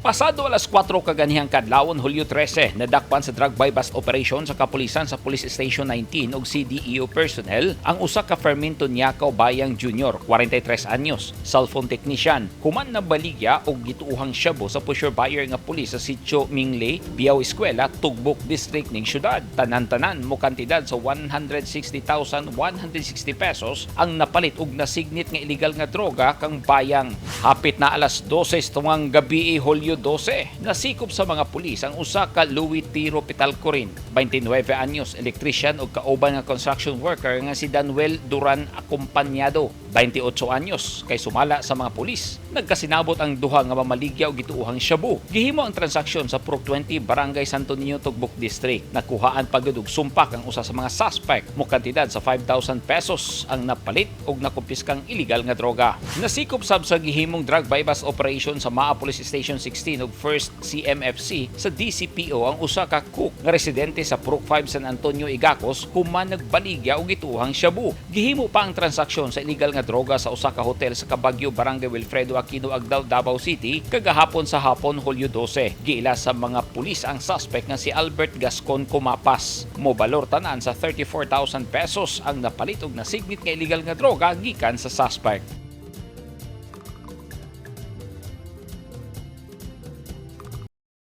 Pasado alas 4 kaganihang kadlawon Hulyo 13, nadakpan sa drug buy-bust operation sa kapulisan sa Police Station 19 ug CDEO personnel ang usa ka Ferminto Niacao Bayang Jr., 43 anyos, cellphone technician, human na baligya og gituuhang shabu sa pusher buyer nga pulis sa Sitio Minglay, Biao Eskwela, Tugbok District ning syudad. Tanan-tanan mo kantidad sa 160,160 pesos ang napalit og nasignit nga illegal nga droga kang bayang. Hapit na alas 12 tuwang gabi Hulyo 12, nasikop sa mga pulis ang usa ka Louis Tiro Pitalcorin, 29 anyos, electrician ug kauban nga construction worker nga si Danuel Duran Acompañado, 28 anyos, kay sumala sa mga pulis. Nagkasinabot ang duha nga mamaligya og gituuhang shabu. Gihimo ang transaksyon sa Prok 20 Barangay Santo Niño, Tugbok District. Nakuhaan pagud og sumpak ang usa sa mga suspect mo kantidad sa 5,000 pesos ang napalit og nakumpiskang illegal nga droga. Nasikop sab sa gihimong drug buy-bust operation sa Maa Police Station 16 ug 1st CMFC sa DCPO ang usa ka cook nga residente sa Prok 5 San Antonio, Igacos human nagbaligya og gituuhang shabu. Gihimo pa ang transaksyon sa illegal nga droga sa usa ka hotel sa Kabagyo, Barangay Wilfredo Aquino, Agdao, Davao City kagahapon sa hapon Hulyo 12. Giila sa mga pulis ang suspect nga si Albert Gascon Comapas. Mobalor tanan sa 34,000 pesos ang napalit og nasignit nga illegal nga droga gikan sa suspect.